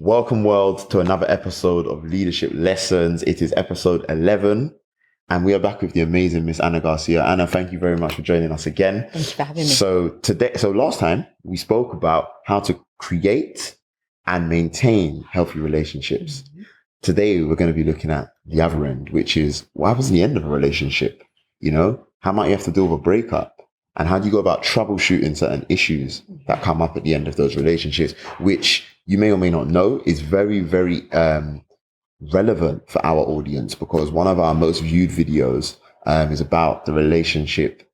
Welcome, world, to another episode of Leadership Lessons. It is episode 11, and we are back with the amazing Miss Anna Garcia. Anna, thank you very much for joining us again. Thank you for having me. So last time we spoke about how to create and maintain healthy relationships. Mm-hmm. Today we're going to be looking at the other end, which is what happens at the end of a relationship. You know, how might you have to deal with a breakup? And how do you go about troubleshooting certain issues that come up at the end of those relationships, which you may or may not know is very, very relevant for our audience, because one of our most viewed videos is about the relationship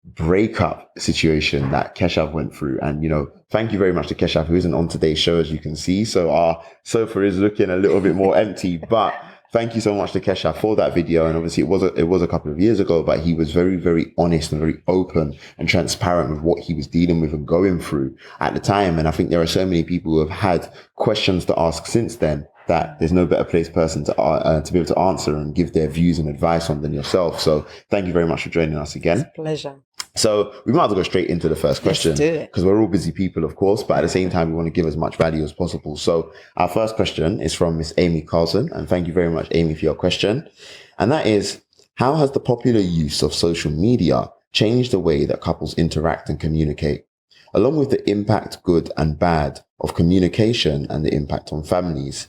breakup situation that Keshav went through. And, you know, thank you very much to Keshav, who isn't on today's show, as you can see. So our sofa is looking a little bit more empty, but thank you so much to Keshav for that video. And obviously it was a couple of years ago, but he was very, very honest and very open and transparent with what he was dealing with and going through at the time. And I think there are so many people who have had questions to ask since then that there's no better placed person to be able to answer and give their views and advice on than yourself. So thank you very much for joining us again. It's a pleasure. So we might as well go straight into the first question, because we're all busy people, of course, but at the same time, we want to give as much value as possible. So our first question is from Miss Amy Carlson, and thank you very much, Amy, for your question. And that is, how has the popular use of social media changed the way that couples interact and communicate, along with the impact, good and bad, of communication and the impact on families?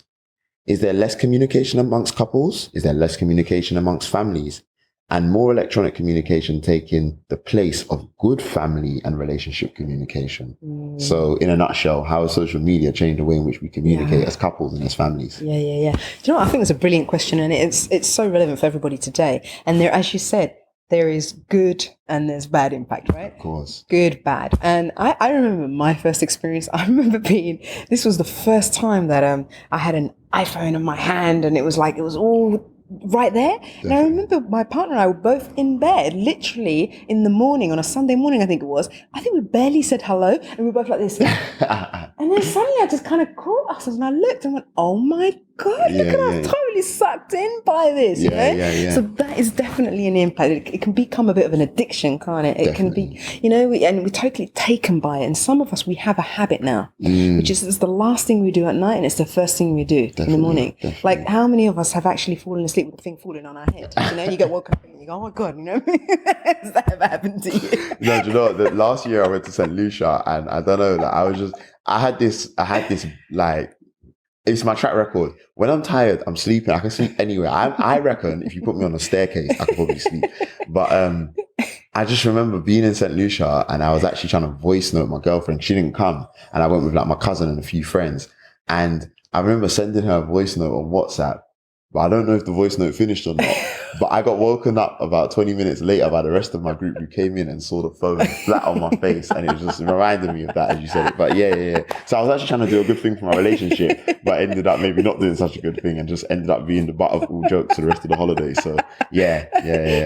Is there less communication amongst couples? Is there less communication amongst families? And more electronic communication taking the place of good family and relationship communication. So in a nutshell, how has social media changed the way in which we communicate as couples and as families? Yeah. Do you know what? I think it's a brilliant question, and it's so relevant for everybody today. And there, as you said, there is good and there's bad impact, right? Of course. Good, bad. And I remember my first experience. I remember this was the first time that I had an iPhone in my hand, and it was all right there. Definitely. And I remember my partner and I were both in bed, literally in the morning, on a Sunday morning, I think it was. I think we barely said hello, and we were both like this. And then suddenly I just kind of caught us, and I looked and went, oh my God, look at us, totally sucked in by this, you know? So that is definitely an impact. It can become a bit of an addiction, can't it? It can be, you know, and we're totally taken by it. And some of us, we have a habit now, which is it's the last thing we do at night, and it's the first thing we do in the morning. Like, how many of us have actually fallen asleep with the thing falling on our head? You know, you get woken up and you go, oh my God, you know? Has that ever happened to you? No, do you know, the last year I went to St. Lucia, and I don't know, like, I had this like, it's my track record. When I'm tired, I'm sleeping. I can sleep anywhere. I reckon if you put me on a staircase, I could probably sleep. But I just remember being in St. Lucia, and I was actually trying to voice note my girlfriend. She didn't come, and I went with like my cousin and a few friends. And I remember sending her a voice note on WhatsApp, but I don't know if the voice note finished or not. But I got woken up about 20 minutes later by the rest of my group who came in and saw the phone flat on my face. And it was just reminding me of that as you said it. But yeah. So I was actually trying to do a good thing for my relationship, but ended up maybe not doing such a good thing and just ended up being the butt of all jokes for the rest of the holiday. So yeah.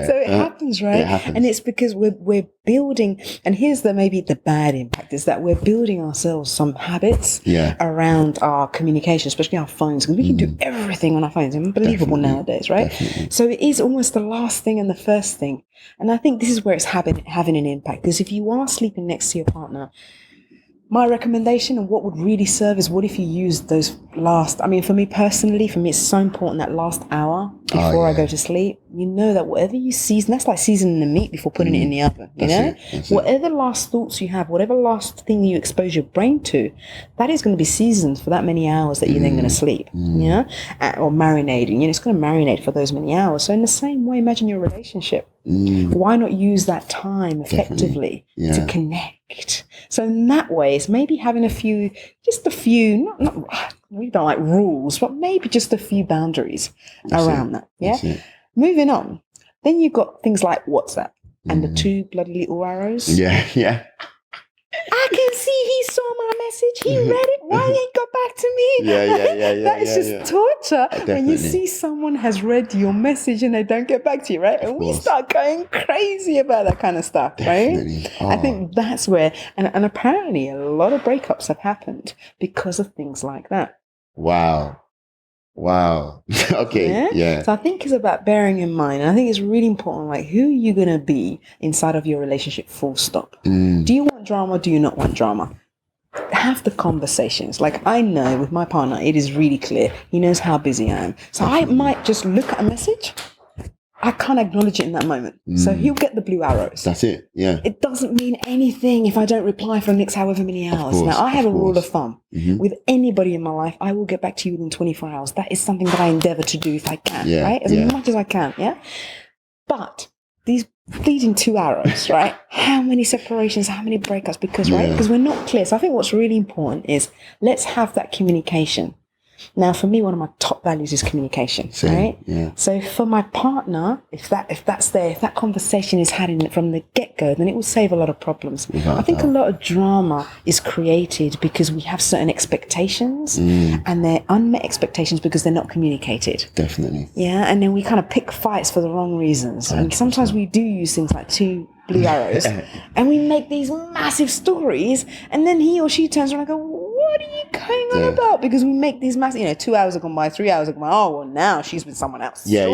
So it happens, right? It happens. And it's because we're building, and here's maybe the bad impact, is that we're building ourselves some habits around our communication, especially our phones, because we can do everything on our phones. It's unbelievable nowadays, right? Definitely. So it is almost the last thing and the first thing. And I think this is where it's having an impact, because if you are sleeping next to your partner, my recommendation and what would really serve is, what if you use those last, I mean, for me personally, it's so important that last hour before I go to sleep, you know that whatever you season, that's like seasoning the meat before putting it in the oven, you know? Whatever last thoughts you have, whatever last thing you expose your brain to, that is going to be seasoned for that many hours that you're then going to sleep, you know? Or marinating, you know, it's going to marinate for those many hours. So in the same way, imagine your relationship. Why not use that time effectively to connect? So in that way, it's maybe having just a few, not we don't like rules, but maybe just a few boundaries around that. Yeah. Moving on, then you've got things like WhatsApp and the two bloody little arrows. Yeah. I can see he saw my message. He read it. Why he ain't got back to me? Yeah. That is just torture. Definitely. When you see someone has read your message and they don't get back to you, right? And we start going crazy about that kind of stuff, Definitely. right? I think that's where, and apparently a lot of breakups have happened because of things like that. Wow. Okay. Yeah. So I think it's about bearing in mind, and I think it's really important, like, who are you going to be inside of your relationship, full stop. Do you want drama? Do you not want drama? have the conversations. Like, I know with my partner, it is really clear. He knows how busy I am. So I might just look at a message. I can't acknowledge it in that moment. So he'll get the blue arrows. That's it. Yeah. It doesn't mean anything if I don't reply for the next however many hours. Now, I have a rule of thumb. With anybody in my life, I will get back to you within 24 hours. That is something that I endeavor to do if I can, right? As much as I can, yeah? But these fleeting 2 arrows, right? How many separations, how many breakups? Because, right? Because we're not clear. So I think what's really important is let's have that communication. Now, for me, one of my top values is communication, right? Yeah. So for my partner, if that conversation is had from the get-go, then it will save a lot of problems. I think a lot of drama is created because we have certain expectations and they're unmet expectations because they're not communicated. Definitely. Yeah, and then we kind of pick fights for the wrong reasons. 100%. And sometimes we do use things like two blue arrows and we make these massive stories, and then he or she turns around and go, what are you going on about? Because we make these massive, 2 hours have gone by, 3 hours have gone by, oh, well, now she's with someone else. Yeah.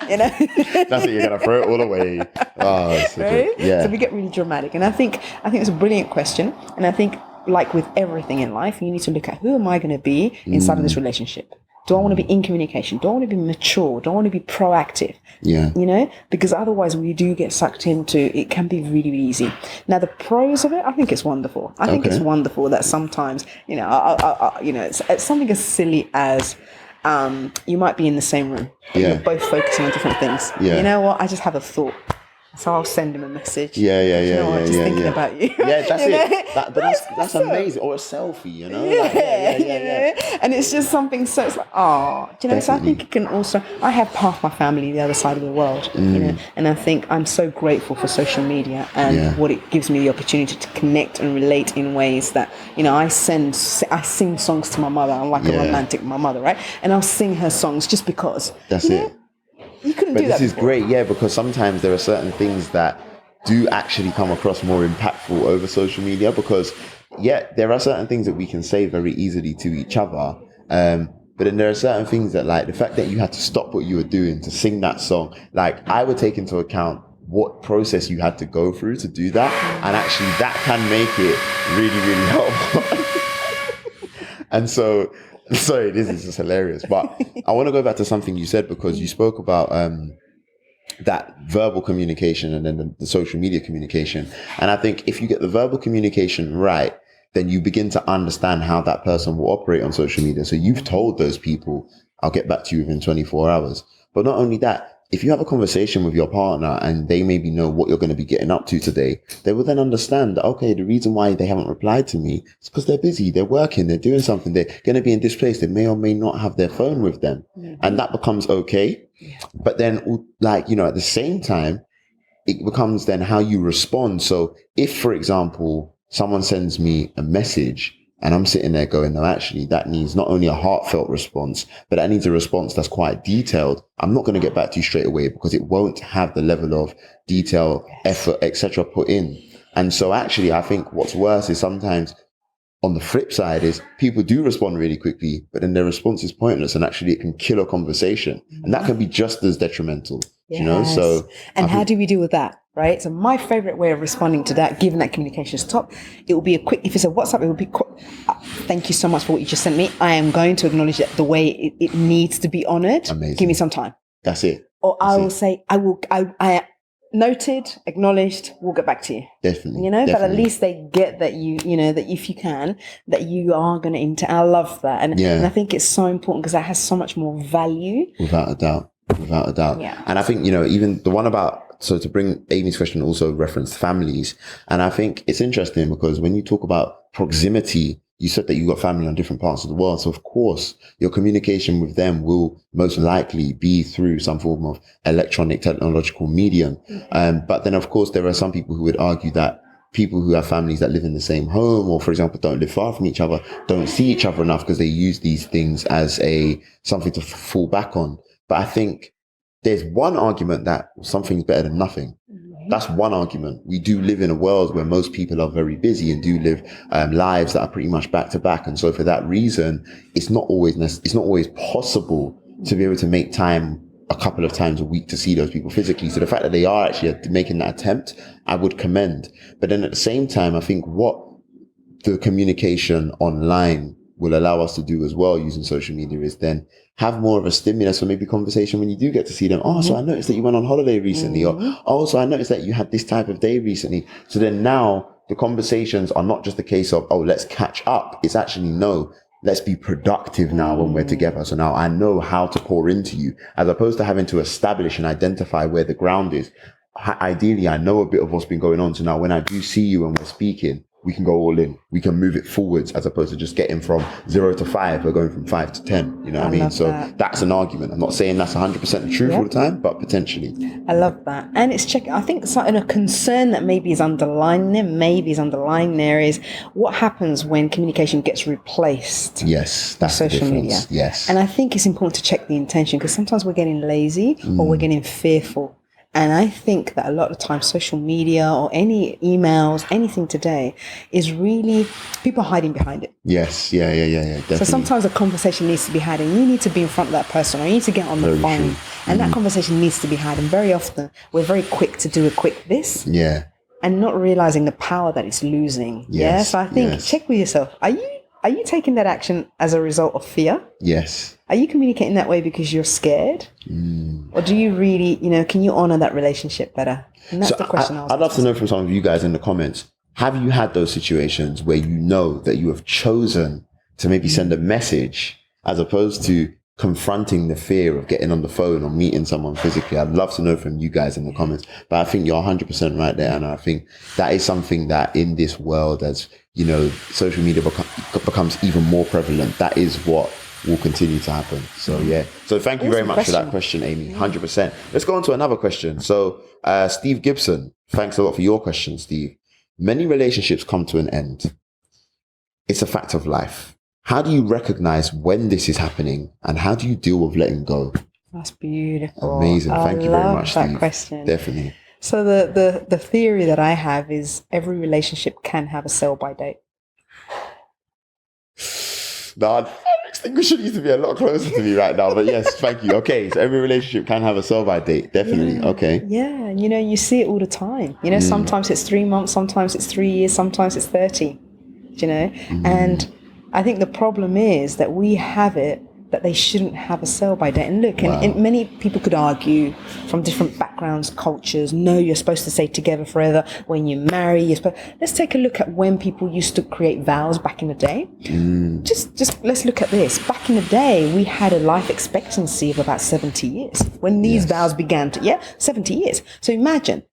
That's it, you're going to throw it all away. Oh, right? So we get really dramatic. And I think it's a brilliant question. And I think, like with everything in life, you need to look at who am I going to be inside of this relationship? Do I want to be in communication? Do I want to be mature? Do I want to be proactive? Yeah. Because otherwise we do get sucked into, it can be really, really easy. Now, the pros of it, I think it's wonderful. I think it's wonderful that sometimes, it's something as silly as you might be in the same room. You're both focusing on different things. Yeah. You know what? I just have a thought. So I'll send him a message. Just thinking about you. Yeah, that's it. But that's amazing. Or a selfie, And it's just something so, it's like, so I think it can also, I have half my family the other side of the world, and I think I'm so grateful for social media and what it gives me the opportunity to connect and relate in ways that, I sing songs to my mother. I'm like a romantic with my mother, right? And I'll sing her songs just because. That's it. You couldn't do that. This is great, because sometimes there are certain things that do actually come across more impactful over social media because, there are certain things that we can say very easily to each other. But then there are certain things that, like, the fact that you had to stop what you were doing to sing that song, like, I would take into account what process you had to go through to do that. And actually that can make it really, really helpful. And so, sorry, this is just hilarious. But I want to go back to something you said because you spoke about that verbal communication and then the social media communication. And I think if you get the verbal communication right, then you begin to understand how that person will operate on social media. So you've told those people, I'll get back to you within 24 hours. But not only that, if you have a conversation with your partner and they maybe know what you're going to be getting up to today, they will then understand that, okay, the reason why they haven't replied to me is because they're busy, they're working, they're doing something, they're going to be in this place, they may or may not have their phone with them. And that becomes okay. But then, at the same time, it becomes then how you respond. So if, for example, someone sends me a message and I'm sitting there going, no, actually, that needs not only a heartfelt response, but that needs a response that's quite detailed. I'm not going to get back to you straight away because it won't have the level of detail, effort, etc. put in. And so actually, I think what's worse is sometimes on the flip side is people do respond really quickly, but then their response is pointless and actually it can kill a conversation. And that can be just as detrimental, So, and how do we deal with that? Right. So my favorite way of responding to that, given that communication is top, it will be a quick, if it's a WhatsApp, it will be quick. Thank you so much for what you just sent me. I am going to acknowledge that the way it needs to be honored. Amazing. Give me some time. That's it. Or I will say, I noted, acknowledged, we'll get back to you. Definitely. But at least they get that that if you can, that you are going to, I love that. And I think it's so important because that has so much more value. Without a doubt. Yeah. And I think, even the one about, so to bring Amy's question also referenced families. And I think it's interesting because when you talk about proximity, you said that you got family on different parts of the world. So of course, your communication with them will most likely be through some form of electronic technological medium. But then of course, there are some people who would argue that people who have families that live in the same home or, for example, don't live far from each other, don't see each other enough because they use these things as something to fall back on. But I think there's one argument that something's better than nothing. That's one argument. We do live in a world where most people are very busy and do live lives that are pretty much back to back. And so for that reason, it's not always possible to be able to make time a couple of times a week to see those people physically. So the fact that they are actually making that attempt, I would commend. But then at the same time, I think what the communication online will allow us to do as well using social media is then have more of a stimulus or maybe conversation when you do get to see them. Oh, so I noticed that you went on holiday recently, or oh, so I noticed that you had this type of day recently. So then now the conversations are not just a case of, oh, let's catch up. It's actually, no, let's be productive now when we're together. So now I know how to pour into you, as opposed to having to establish and identify where the ground is. Ideally, I know a bit of what's been going on. So now when I do see you and we're speaking, we can go all in. We can move it forwards, as opposed to just getting from 0 to 5. We're going from 5 to 10. You know what I mean? So that's an argument. I'm not saying that's 100% the truth all the time, but potentially. I love that. And it's I think something, a concern that maybe is underlying there is what happens when communication gets replaced. Yes, that's social media. Yes. And I think it's important to check the intention, because sometimes we're getting lazy or we're getting fearful. And I think that a lot of times social media or any emails, anything today is really people hiding behind it. Yes. Yeah. Definitely. So sometimes a conversation needs to be had and you need to be in front of that person, or you need to get on the phone. True. And that conversation needs to be had. And very often we're very quick to do a quick this. Yeah. And not realizing the power that it's losing. Yes. So I think check with yourself. Are you taking that action as a result of fear? Yes. Are you communicating that way because you're scared? Or do you really, can you honor that relationship better? And that's the question I'd love to know from some of you guys in the comments, have you had those situations where you know that you have chosen to maybe send a message as opposed to confronting the fear of getting on the phone or meeting someone physically? I'd love to know from you guys in the comments. But I think you're 100% right there, and I think that is something that in this world, as social media becomes even more prevalent, that is what will continue to happen. So so thank you very much for that question, Amy. 100%. Let's go on to another question. So Steve Gibson, thanks a lot for your question, Steve. Many relationships come to an end. It's a fact of life. How do you recognize when this is happening, and how do you deal with letting go? That's beautiful. Amazing. Thank you very much, Steve. That question. Definitely. So the theory that I have is every relationship can have a sell-by date. Nah, extinguisher needs to be a lot closer to me right now, but yes, thank you. Okay, so every relationship can have a sell-by date, definitely. Yeah. Okay. Yeah, you see it all the time. Sometimes it's 3 months, sometimes it's 3 years, sometimes it's 30. And I think the problem is that we have it that they shouldn't have a sell-by date. And look, and many people could argue from different backgrounds, cultures, no, you're supposed to stay together forever. When you marry, let's take a look at when people used to create vows back in the day. Just let's look at this. Back in the day, we had a life expectancy of about 70 years when these vows began to, 70 years. So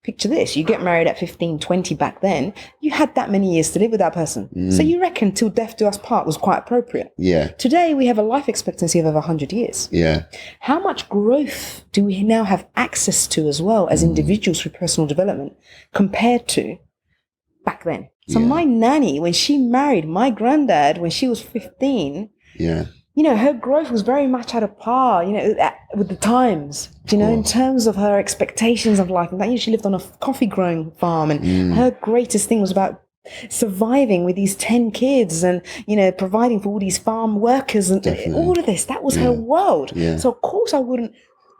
picture this, you get married at 15, 20 back then, you had that many years to live with that person. So you reckon till death do us part was quite appropriate. Yeah. Today, we have a life expectancy of over 100 years. Yeah. How much growth do we now have access to as well as individuals through personal development compared to back then? So my nanny, when she married my granddad when she was 15, her growth was very much at a par, with the times, in terms of her expectations of life. And that she lived on a coffee growing farm, and her greatest thing was about surviving with these 10 kids and providing for all these farm workers and all of this. That was her world. So of course I wouldn't.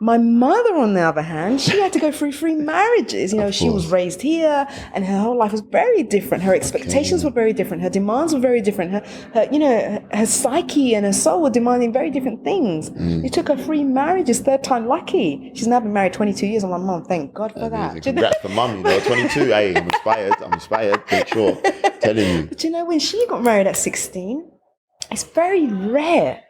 My mother, on the other hand, she had to go through 3 marriages. She was raised here, and her whole life was very different. Her expectations were very different. Her demands were very different. Her psyche and her soul were demanding very different things. It took her 3 marriages, third time lucky. She's now been married 22 years. I'm like, Mom, thank God for that. Congrats for Mum, 22. Hey, I'm inspired, for sure. Telling you. But when she got married at 16, it's very rare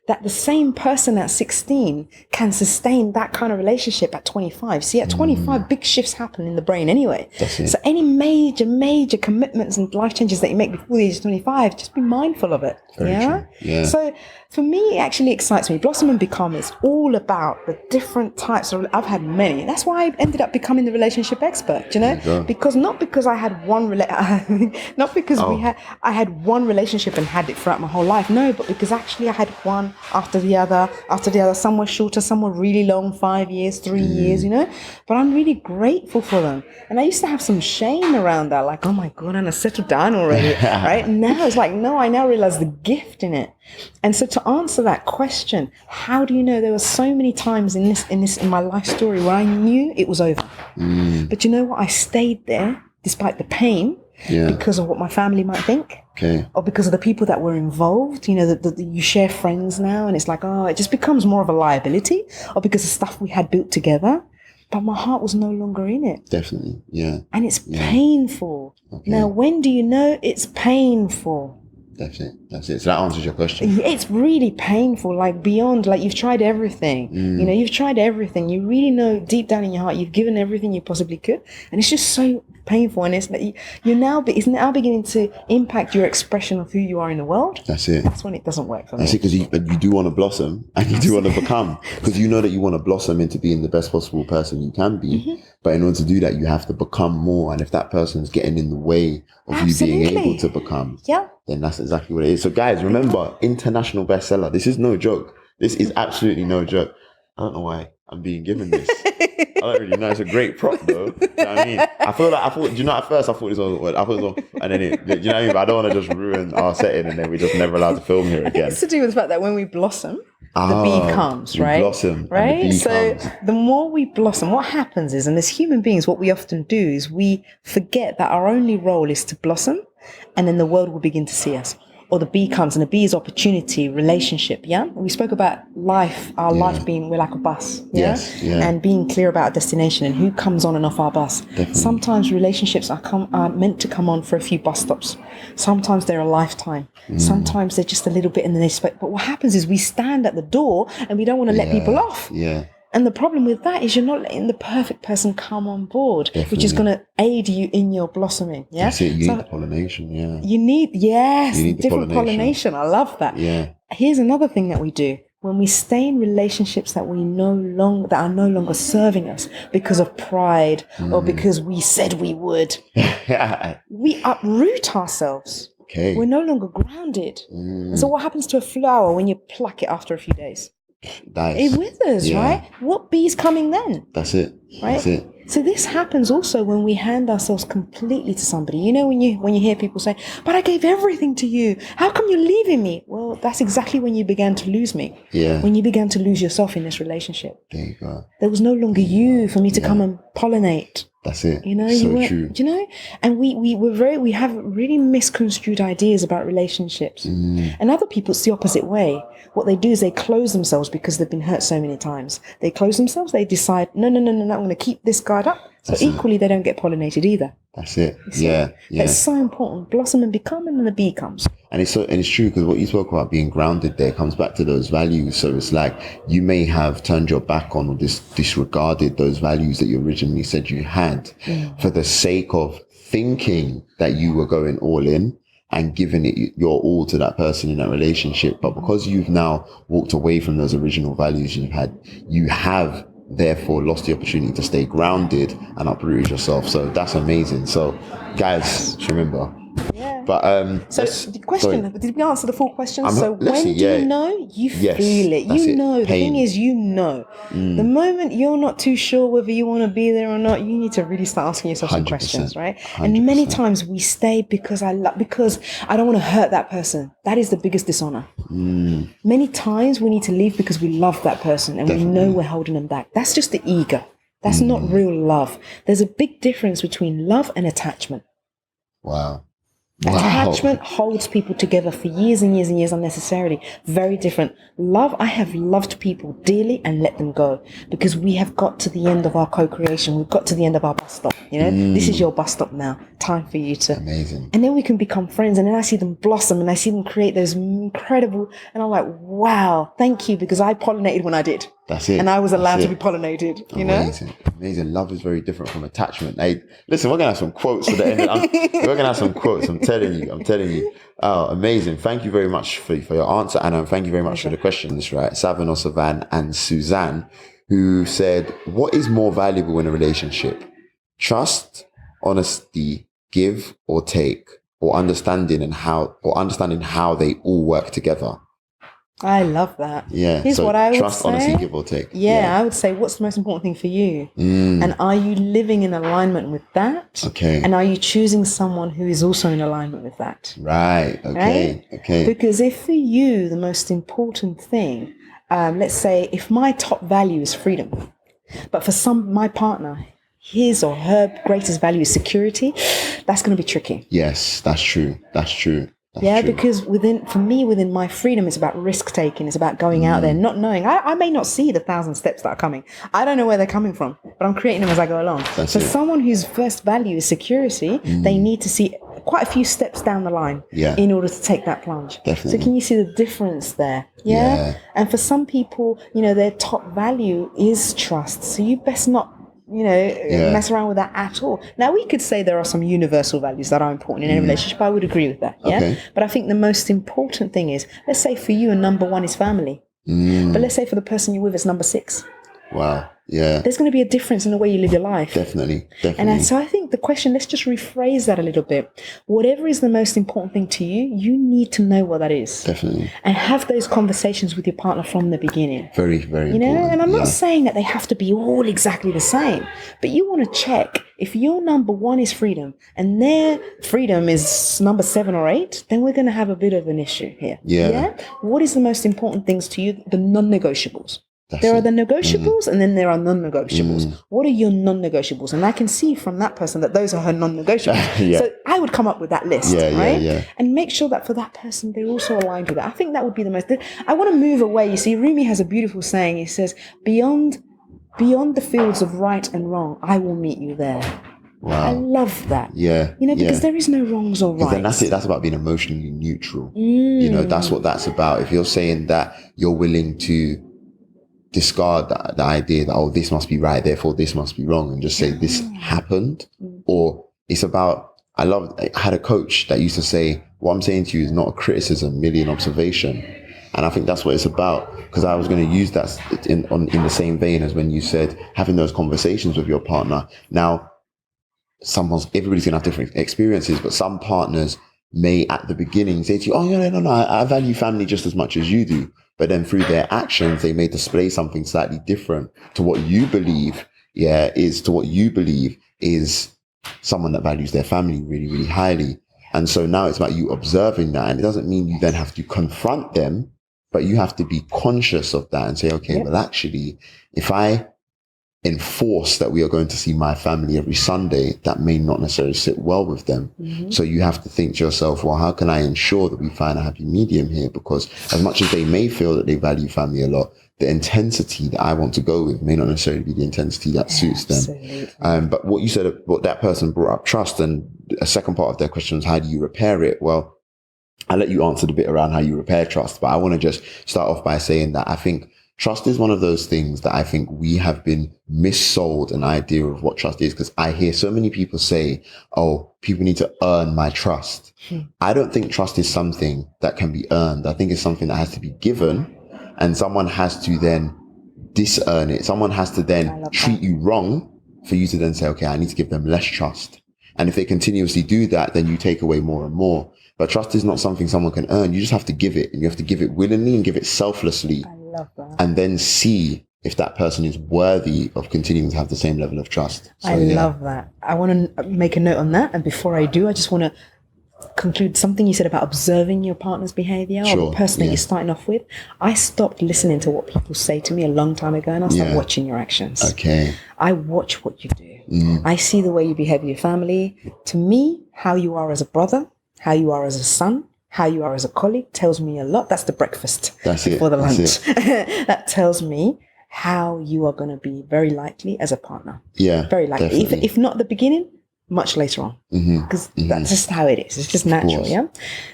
that the same person at 16 can sustain that kind of relationship at 25. See, at 25, big shifts happen in the brain anyway. So any major commitments and life changes that you make before the age of 25, just be mindful of it. Yeah. So for me, it actually excites me. Blossom and Become is all about the different types of, I've had many. That's why I ended up becoming the relationship expert, because not because I had one, I had one relationship and had it throughout my whole life. No, but because actually I had one after the other, some were shorter, some were really long, 5 years, 3 years, but I'm really grateful for them. And I used to have some shame around that, like, oh my God, Anna, settle down already, right? Now it's like, no, I now realize the gift in it. And so to answer that question, how do you know? There were so many times in my life story where I knew it was over. But you know what? I stayed there despite the pain, because of what my family might think. Or because of the people that were involved, you know, that you share friends now, and it's like, oh, it just becomes more of a liability, or because of stuff we had built together. But my heart was no longer in it. Definitely, yeah. And it's painful. Now, when do you know it's painful? That's it. So that answers your question. It's really painful, like beyond, like you've tried everything. You know, you've tried everything. You really know deep down in your heart, you've given everything you possibly could. And it's just so painful. And it's now beginning to impact your expression of who you are in the world. That's it. That's when it doesn't work for me. That's it, because you do want to blossom, and you do want to become, because you know that you want to blossom into being the best possible person you can be. But in order to do that, you have to become more. And if that person's getting in the way of you being able to become, then that's exactly what it is. So guys, remember, international bestseller. This is no joke. This is absolutely no joke. I don't know why I'm being given this. I don't really know. It's a great prop though. You know what I mean? I thought, you know, at first I thought this was, and then you know what I mean? But I don't want to just ruin our setting and then we're just never allowed to film here again. It's to do with the fact that when we blossom, the bee comes, right? Blossom, right? And the bee so comes. The more we blossom, what happens is, and as human beings, what we often do is we forget that our only role is to blossom, and then the world will begin to see us. Or the bee comes, and the bee is opportunity, relationship, We spoke about life, our life being, we're like a bus, And being clear about our destination and who comes on and off our bus. Definitely. Sometimes relationships are meant to come on for a few bus stops. Sometimes they're a lifetime. Sometimes they're just a little bit and then they spoke. But what happens is we stand at the door and we don't want to let people off. And the problem with that is you're not letting the perfect person come on board, which is going to aid you in your blossoming. That's it. You need the pollination. You need different pollination. I love that. Here's another thing that we do. When we stay in relationships that are no longer serving us because of pride or because we said we would, we uproot ourselves. We're no longer grounded. And so what happens to a flower when you pluck it after a few days? It withers, right? What bee's coming then? That's it. Right? That's it. So this happens also when we hand ourselves completely to somebody. You know, when you hear people say, "But I gave everything to you. How come you're leaving me?" Well, that's exactly when you began to lose me. When you began to lose yourself in this relationship. There you go. There was no longer you for me to come and pollinate. That's it. You know, so true. You know, and we have really misconstrued ideas about relationships. And other people, it's the opposite way. What they do is they close themselves because they've been hurt so many times. They close themselves. They decide, no, I'm going to keep this guard up. So equally, they don't get pollinated either. That's it. Yeah. It's so important. Blossom and become, and then the bee comes. And it's true, because what you spoke about being grounded there comes back to those values. So it's like you may have turned your back on or disregarded those values that you originally said you had for the sake of thinking that you were going all in and giving it your all to that person in that relationship. But because you've now walked away from those original values you have therefore lost the opportunity to stay grounded and uproot yourself. So that's amazing. So guys, just remember. But so the question, did we answer the full question? So when do you know? You Yes, feel it. You know. The Pain. thing is, you know. The moment you're not too sure whether you want to be there or not, you need to really start asking yourself some questions, right? 100%. And many times we stay because I don't want to hurt that person. That is the biggest dishonor. Many times we need to leave because we love that person and we know we're holding them back. That's just the ego. That's not real love. There's a big difference between love and attachment. Wow. Attachment holds people together for years and years and years unnecessarily. Very different. Love, I have loved people dearly and let them go because we have got to the end of our co-creation. We've got to the end of our bus stop. You know, this is your bus stop now. Time for you to. Amazing. And then we can become friends. And then I see them blossom and I see them create those incredible. And I'm like, wow, thank you, because I pollinated when I did. That's it. And I was allowed to be pollinated. You know. Amazing. Love is very different from attachment. Hey, listen, we're gonna have some quotes at the end. We're gonna have some quotes. I'm telling you. Oh, amazing. Thank you very much for your answer, and thank you very much for the questions. Right, Savan or Savan and Suzanne, who said, "What is more valuable in a relationship? Trust, honesty, give or take, or understanding how they all work together?" I love that. Yeah. Here's what I would trust, say. honesty, give or take. Yeah, I would say, what's the most important thing for you? And are you living in alignment with that? Okay. And are you choosing someone who is also in alignment with that? Right. Okay. Right? Okay. Because if for you, the most important thing, let's say if my top value is freedom, but for my partner, his or her greatest value is security, that's going to be tricky. Yes, that's true. That's true. Because within my freedom, it's about risk taking. It's about going out there, not knowing. I may not see the 1,000 steps that are coming. I don't know where they're coming from, but I'm creating them as I go along. For someone whose first value is security, they need to see quite a few steps down the line in order to take that plunge. Definitely. So can you see the difference there? Yeah. And for some people, their top value is trust. So you best not mess around with that at all. Now, we could say there are some universal values that are important in any relationship. I would agree with that. Yeah. Okay. But I think the most important thing is, let's say for you, number one is family. But let's say for the person you're with, it's number 6. Wow. Yeah. There's going to be a difference in the way you live your life. Definitely. And so I think the question, let's just rephrase that a little bit. Whatever is the most important thing to you, you need to know what that is. Definitely. And have those conversations with your partner from the beginning. Very, very important. And I'm not saying that they have to be all exactly the same, but you want to check if your number 1 is freedom and their freedom is number 7 or 8, then we're going to have a bit of an issue here. Yeah. What is the most important things to you? The non-negotiables. There are the negotiables and then there are non-negotiables. What are your non-negotiables? And I can see from that person that those are her non-negotiables. So I would come up with that list, right? And make sure that for that person, they're also aligned with that. I think that would be the most... I want to move away. You see, Rumi has a beautiful saying. He says, beyond the fields of right and wrong, I will meet you there. Wow. I love that. Because there is no wrongs or rights. Then that's it. That's about being emotionally neutral. That's what that's about. If you're saying that you're willing to discard the idea that, this must be right, therefore this must be wrong, and just say this happened, or it's about, I had a coach that used to say, what I'm saying to you is not a criticism, merely an observation. And I think that's what it's about, because I was going to use that in the same vein as when you said having those conversations with your partner. Now, everybody's going to have different experiences, but some partners may at the beginning say to you, no, I value family just as much as you do. But then through their actions, they may display something slightly different to what you believe, is someone that values their family really, really highly. And so now it's about you observing that. And it doesn't mean you then have to confront them, but you have to be conscious of that and say, well, actually, if I enforce that we are going to see my family every Sunday, that may not necessarily sit well with them. So you have to think to yourself, well, how can I ensure that we find a happy medium here? Because as much as they may feel that they value family a lot, the intensity that I want to go with may not necessarily be the intensity that suits them. But what you said, what that person brought up, trust, and a second part of their question is, how do you repair it? Well, I'll let you answer the bit around how you repair trust, but I want to just start off by saying that I think trust is one of those things that I think we have been missold an idea of what trust is, because I hear so many people say, people need to earn my trust. I don't think trust is something that can be earned. I think it's something that has to be given, and someone has to then disearn it. Someone has to then treat you wrong for you to then say, I need to give them less trust. And if they continuously do that, then you take away more and more. But trust is not something someone can earn. You just have to give it, and you have to give it willingly and give it selflessly. And then see if that person is worthy of continuing to have the same level of trust. So, I love that. I want to make a note on that. And before I do, I just want to conclude something you said about observing your partner's behavior or the person that you're starting off with. I stopped listening to what people say to me a long time ago, and I started watching your actions. I watch what you do. I see the way you behave with your family. To me, how you are as a brother, how you are as a son, how you are as a colleague tells me a lot. That's the breakfast before the lunch. That tells me how you are going to be very likely as a partner. Very likely. If not at the beginning, much later on. Because that's just how it is. It's just natural,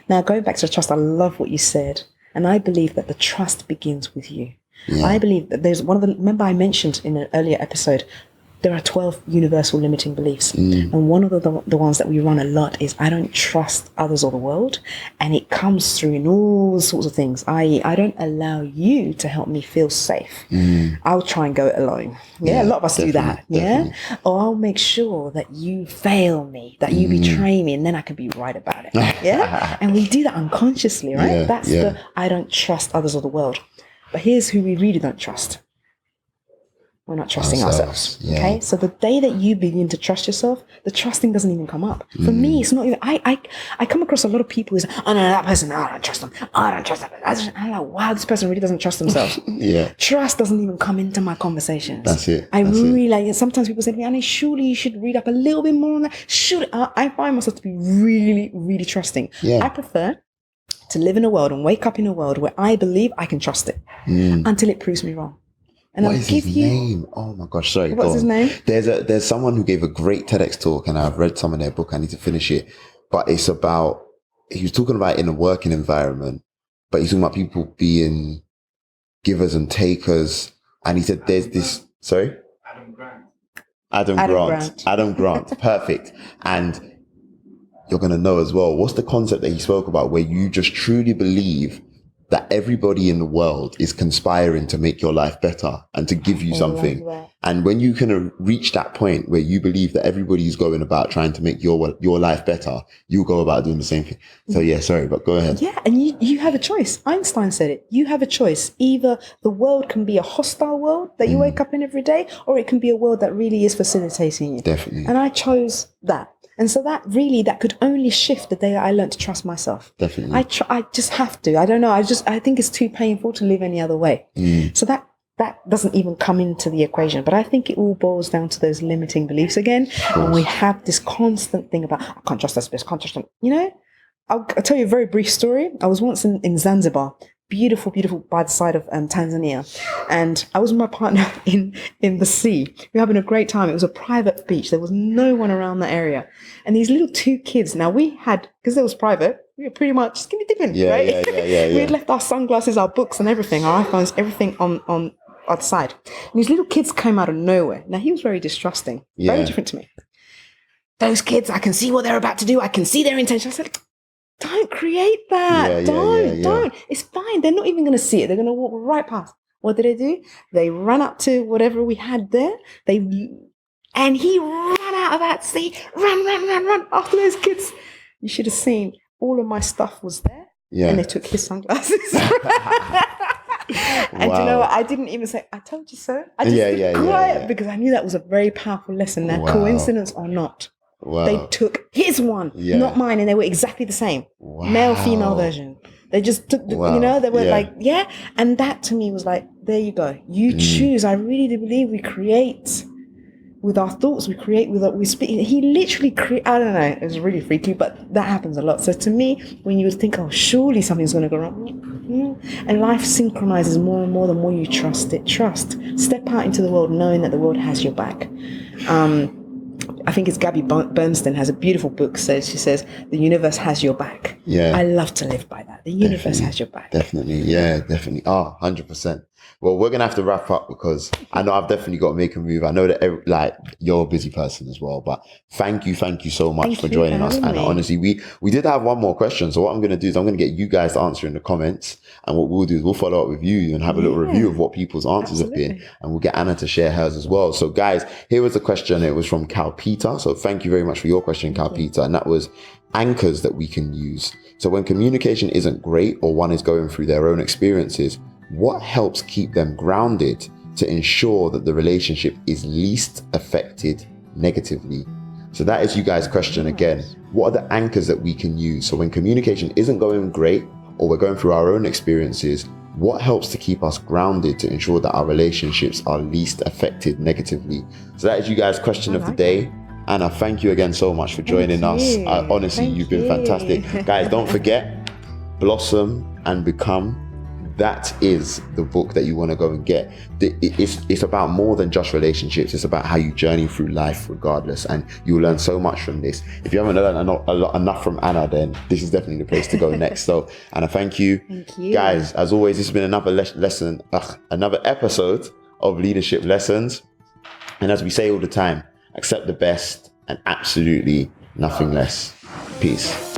Now, going back to the trust, I love what you said. And I believe that the trust begins with you. I believe that there's remember I mentioned in an earlier episode, there are 12 universal limiting beliefs. And one of the ones that we run a lot is, I don't trust others or the world. And it comes through in all sorts of things. I.e., I don't allow you to help me feel safe. I'll try and go it alone. A lot of us do that. Or I'll make sure that you fail me, that you betray me, and then I can be right about it. And we do that unconsciously, right? That's the I don't trust others or the world. But here's who we really don't trust. we're not trusting ourselves. Yeah. Okay. So the day that you begin to trust yourself, the trusting doesn't even come up. For me, it's not even, I come across a lot of people who say, oh no, that person, I don't trust them. I don't trust them. I'm like, wow, this person really doesn't trust themselves. Yeah. Trust doesn't even come into my conversations. That's it. Like, sometimes people say to me, Annie, surely you should read up a little bit more on that. I find myself to be really, really trusting. Yeah. I prefer to live in a world and wake up in a world where I believe I can trust it until it proves me wrong. And what is his name? Oh my gosh, sorry. What's his name? There's someone who gave a great TEDx talk, and I've read some of their book. I need to finish it. But it's about, he was talking about in a working environment, but he's talking about people being givers and takers. And he said there's this, sorry? Adam Grant. Perfect. And you're going to know as well, what's the concept that he spoke about where you just truly believe that everybody in the world is conspiring to make your life better and to give you something. And when you can reach that point where you believe that everybody's going about trying to make your life better, you go about doing the same thing. So yeah, sorry, but go ahead. Yeah, and you have a choice. Einstein said it. You have a choice. Either the world can be a hostile world that you wake up in every day, or it can be a world that really is facilitating you. Definitely. And I chose that. And so that could only shift the day that I learned to trust myself. Definitely. I just have to. I don't know. I think it's too painful to live any other way. So that doesn't even come into the equation. But I think it all boils down to those limiting beliefs again. And we have this constant thing about, I can't trust this, can't trust them. You know, I'll tell you a very brief story. I was once in Zanzibar. Beautiful, beautiful by the side of Tanzania. And I was with my partner in the sea. We were having a great time. It was a private beach. There was no one around that area. And these little two kids, now we had, because it was private, we were pretty much skinny dipping, right? Yeah. We had left our sunglasses, our books and everything, our iPhones, everything on our side. And these little kids came out of nowhere. Now he was very distrusting, very different to me. Those kids, I can see what they're about to do. I can see their intention. I said, don't create that. Don't. It's fine. They're not even going to see it. They're going to walk right past. What did they do? They ran up to whatever we had there. And he ran out of that sea. Run after those kids. You should have seen all of my stuff was there. Yeah. And they took his sunglasses. And you know what? I didn't even say, I told you so. I just quiet because I knew that was a very powerful lesson. Now, coincidence or not. Wow. They took his one, not mine, and they were exactly the same. Wow. Male, female version. They just took, they were and that to me was like, there you go. You choose. I really do believe we create with our thoughts. We create with what we speak. He literally I don't know. It was really freaky, but that happens a lot. So to me, when you would think, oh, surely something's going to go wrong, and life synchronizes more and more the more you trust it. Step out into the world knowing that the world has your back. I think it's Gabby Bernstein has a beautiful book. She says, the universe has your back. Yeah. I love to live by that. The universe has your back. Definitely. Yeah, definitely. 100%. Well, we're going to have to wrap up because I know I've definitely got to make a move. I know that you're a busy person as well, but thank you so much for joining us. And honestly, we did have one more question. So what I'm going to do is I'm going to get you guys to answer in the comments. And what we'll do is we'll follow up with you and have a little review of what people's answers have been. And we'll get Anna to share hers as well. So guys, here was the question. It was from Cal Peter. So thank you very much for your question, Cal Peter. And that was anchors that we can use. So when communication isn't great or one is going through their own experiences, what helps keep them grounded to ensure that the relationship is least affected negatively? So that is you guys' question again. What are the anchors that we can use? So when communication isn't going great or we're going through our own experiences, what helps to keep us grounded to ensure that our relationships are least affected negatively? So that is you guys' question of the day. Anna, thank you again so much for joining us. Honestly, you've been fantastic. Guys, don't forget, Blossom and Become. That is the book that you want to go and get. It's about more than just relationships. It's about how you journey through life regardless. And you'll learn so much from this. If you haven't learned enough from Anna, then this is definitely the place to go next. So Anna, thank you. Thank you. Guys, as always, this has been another another episode of Leadership Lessons. And as we say all the time, accept the best and absolutely nothing less. Peace.